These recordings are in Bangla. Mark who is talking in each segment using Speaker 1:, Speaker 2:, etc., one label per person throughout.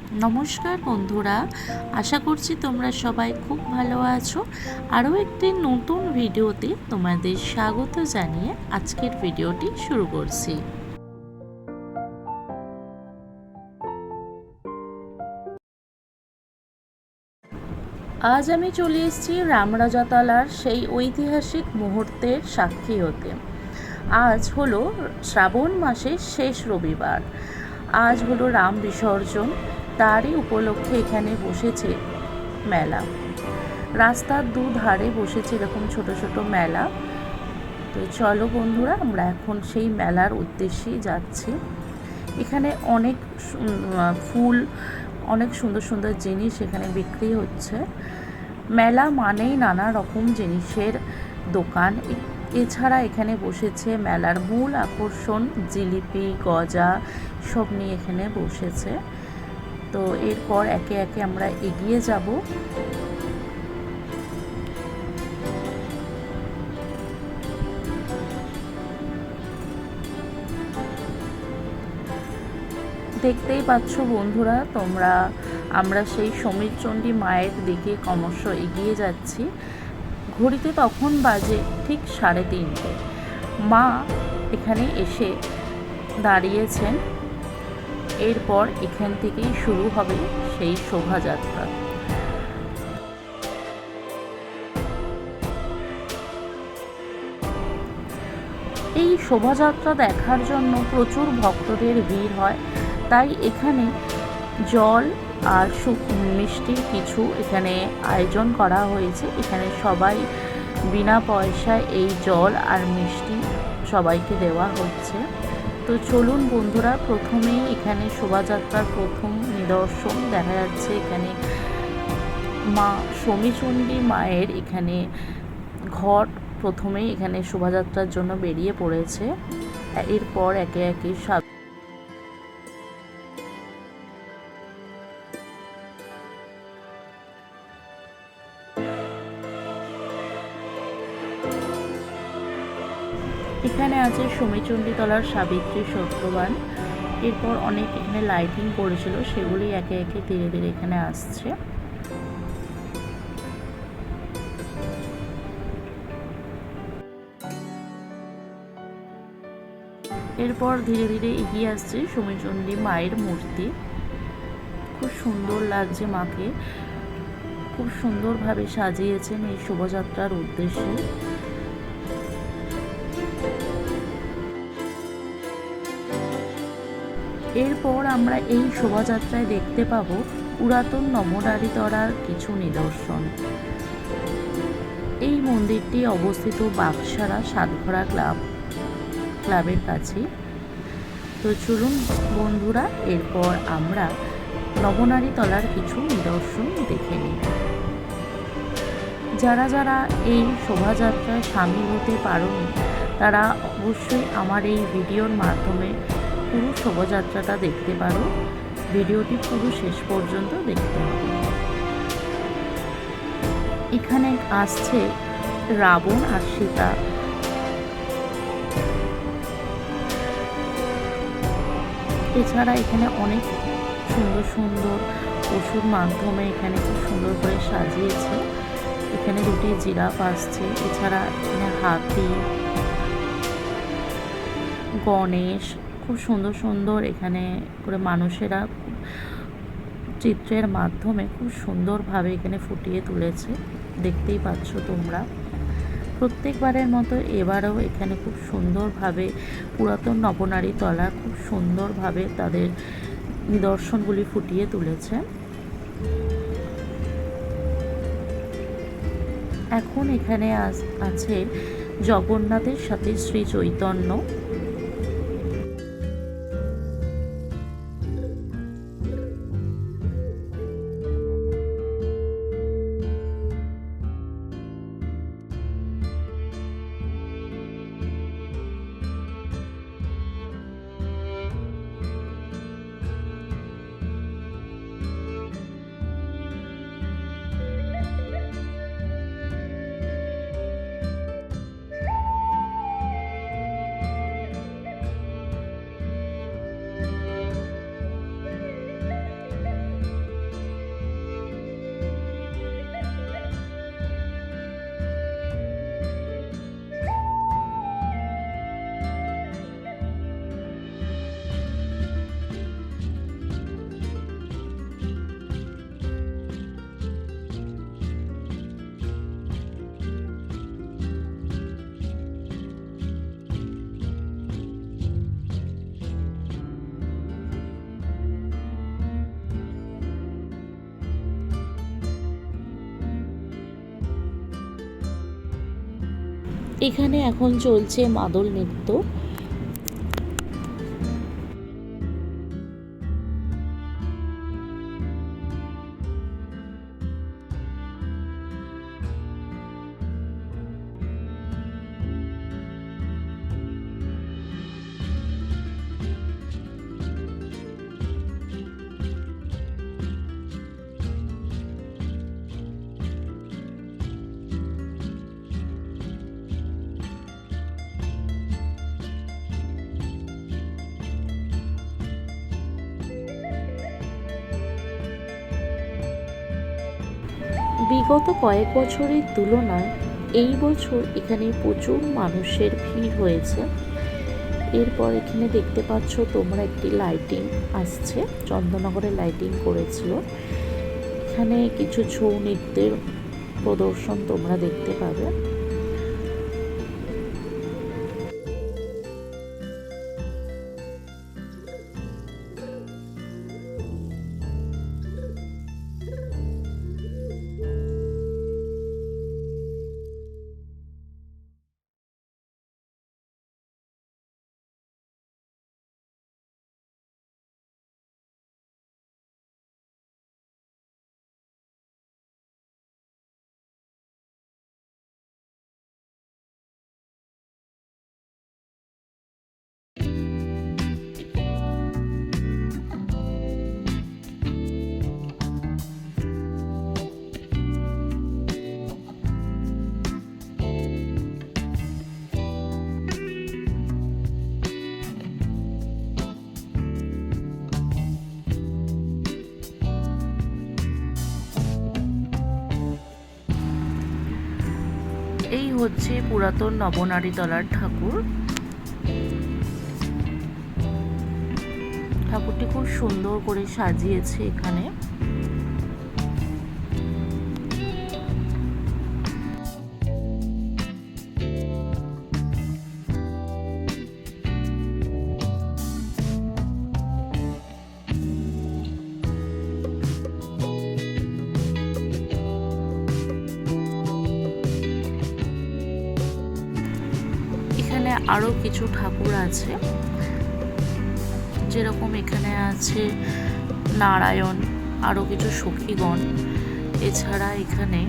Speaker 1: নমস্কার বন্ধুরা, আশা করছি তোমরা সবাই খুব ভালো আছো। আরও একটি নতুন ভিডিওতে তোমাদের স্বাগত জানিয়ে আজকের ভিডিওটি শুরু করছি। আজ আমি চলে এসেছি রামরাজাতলার সেই ঐতিহাসিক মুহূর্তের সাক্ষী হতে। আজ হলো শ্রাবণ মাসের শেষ রবিবার। আজ হলো রাম বিসর্জন, তারই উপলক্ষে এখানে বসেছে মেলা। রাস্তার দুধারে বসেছে এরকম ছোট ছোট মেলা। তো চলো বন্ধুরা, আমরা এখন সেই মেলার উদ্দেশ্যেই যাচ্ছি। এখানে অনেক ফুল, অনেক সুন্দর সুন্দর জিনিস এখানে বিক্রি হচ্ছে। মেলা মানেই নানা রকম জিনিসের দোকান। এছাড়া এখানে বসেছে মেলার মূল আকর্ষণ জিলিপি, গজা সব নিয়ে এখানে বসেছে। তো এরপর একে একে আমরা এগিয়ে যাব। দেখতেই পাচ্ছ বন্ধুরা তোমরা, আমরা সেই সমীরচণ্ডী মায়ের দিকে ক্রমশ এগিয়ে যাচ্ছি। ঘড়িতে তখন বাজে ঠিক 3:30। মা এখানে এসে দাঁড়িয়েছেন। এরপর এখান থেকেই শুরু হবে সেই শোভাযাত্রা। এই শোভাযাত্রা দেখার জন্য প্রচুর ভক্তদের ভিড় হয়। তাই এখানে জল আর মিষ্টির কিছু এখানে আয়োজন করা হয়েছে। এখানে সবাই বিনা পয়সায় এই জল আর মিষ্টি সবাইকে দেওয়া হচ্ছে। তো চলুন বন্ধুরা, প্রথমেই এখানে শোভাযাত্রার প্রথম নিদর্শন দেখা যাচ্ছে। এখানে মা সমীচণ্ডী মায়ের এখানে ঘট প্রথমেই এখানে শোভাযাত্রার জন্য বেরিয়ে পড়েছে। এরপর একে একে এখানে আছে সমীচণ্ডীতলার সাবিত্রী সত্যবান। এরপর অনেক এখানে লাইটিং করেছিল, সেগুলি একে একে ধীরে ধীরে এখানে আসছে। এরপর ধীরে ধীরে এগিয়ে আসছে সমীচণ্ডী মায়ের মূর্তি। খুব সুন্দর লাগছে মাকে, খুব সুন্দরভাবে সাজিয়েছেন এই শোভাযাত্রার উদ্দেশ্যে। এরপর আমরা এই শোভাযাত্রায় দেখতে পাবো পুরাতন নবনারীতলার কিছু নিদর্শন। এই মন্দিরটি অবস্থিত বাগসারা সাতঘরা ক্লাবের কাছে। তো চলুন বন্ধুরা, এরপর আমরা নবনারীতলার কিছু নিদর্শন দেখে নিই। যারা যারা এই শোভাযাত্রায় সামিল হতে পারেনি তারা অবশ্যই আমার এই ভিডিওর মাধ্যমে পুরো শোভাযাত্রাটা দেখতে পারো। ভিডিওটি পুরো শেষ পর্যন্ত দেখতে হবে। এখানে আসছে রাবণ আর সীতা। এছাড়া এখানে অনেক সুন্দর সুন্দর পশুর মাধ্যমে এখানে খুব সুন্দর করে সাজিয়েছে। এখানে দুটি জিরাফ আসছে। এছাড়া এখানে হাতি, গণেশ, খুব সুন্দর সুন্দর এখানে করে মানুষেরা চিত্রের মাধ্যমে খুব সুন্দরভাবে এখানে ফুটিয়ে তুলেছে। দেখতেই পাচ্ছ তোমরা। প্রত্যেকবারের মতো এবারেও এখানে খুব সুন্দরভাবে পুরাতন নবনারীতলা খুব সুন্দরভাবে তাদের নিদর্শনগুলি ফুটিয়ে তুলেছে। এখন এখানে আছে জগন্নাথের সাথে শ্রী চৈতন্য। এখানে এখন চলছে মাদল নৃত্য। বিগত কয়েক বছরের তুলনায় এই বছর এখানে প্রচুর মানুষের ভিড় হয়েছে। এরপর এখানে দেখতে পাচ্ছ তোমরা একটি লাইটিং আসছে, চন্দননগরে লাইটিং করেছিল। এখানে কিছু ছৌ নৃত্যের প্রদর্শন তোমরা দেখতে পাবে। এই হচ্ছে পুরাতন নবনারীতলার ঠাকুর। ঠাকুরটি খুব সুন্দর করে সাজিয়েছে এখানে। এখানে আরো কিছু ঠাকুর আছে, যেরকম এখানে আছে নারায়ণ, আরো কিছু সখীগণ। এছাড়া এখানে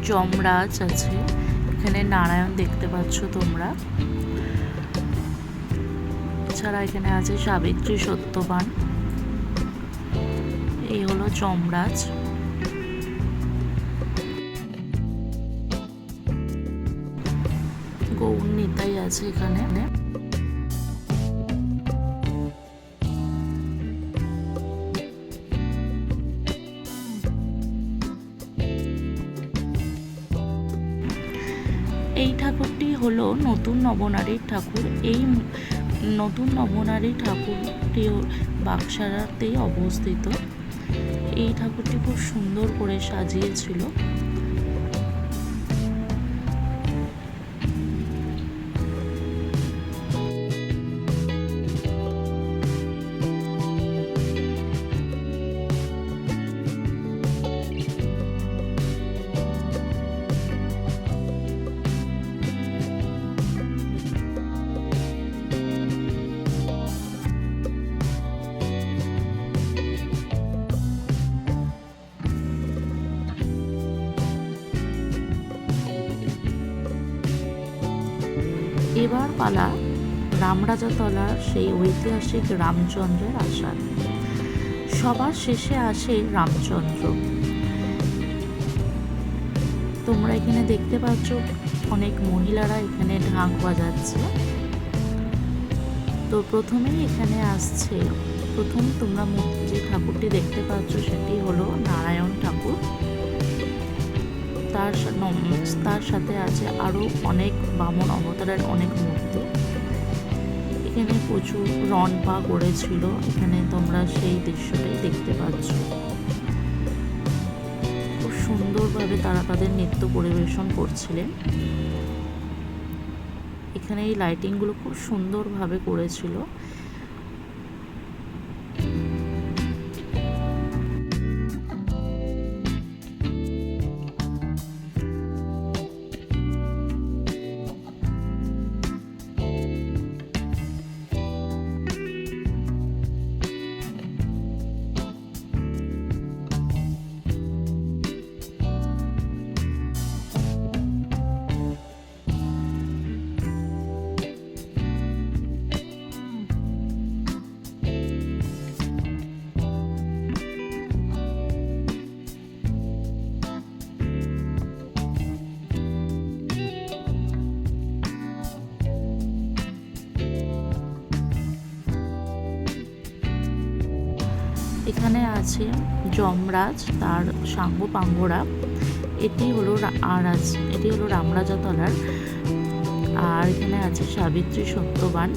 Speaker 1: যমরাজ আছে, এখানে নারায়ণ দেখতে পাচ্ছ তোমরা। এছাড়া এখানে আছে সাবিত্রী, সত্যবান। এই হলো যমরাজ। গৌর নিতাই আছে এখানে। এই ঠাকুরটি হলো নতুন নবনারীর ঠাকুর। এই নতুন নবনারী ঠাকুরটি বাক্সারাতেই অবস্থিত। এই ঠাকুরটি খুব সুন্দর করে সাজিয়েছিল। এবার পালা রামরাজাতলার সেই ঐতিহাসিক রামচন্দ্রের আসার। সবার শেষে আসে রামচন্দ্র। তোমরা এখানে দেখতে পাচ্ছ অনেক মহিলারা এখানে ঢাক বাজাচ্ছে। তো প্রথমেই এখানে আসছে, প্রথম তোমরা যে ঠাকুরটি দেখতে পাচ্ছ সেটি হলো নারায়ণ ঠাকুর। তার সাথে আছে আরো অনেক বামন অবতারের অনেক মূর্তি। এখানে প্রচুর রন পা করেছিল, এখানে তোমরা সেই দৃশ্যটাই দেখতে পাচ্ছ। খুব সুন্দরভাবে তারা তাদের নৃত্য পরিবেশন করছিলেন। এখানে এই লাইটিংগুলো খুব সুন্দরভাবে করেছিল। এখানে আছে যমরাজ, তার সাঙ্গ পাঙ্গরা। এটি হলো রামরাজাতলার। আর এখানে আছে সাবিত্রী সত্যবান।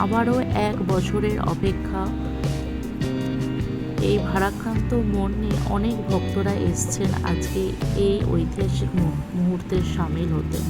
Speaker 1: আবারও 1 বছরের অপেক্ষা। এই ভারাক্রান্ত মন নিয়ে অনেক ভক্তরা এসছেন আজকে এই ঐতিহাসিক মুহূর্তে সামিল হতে।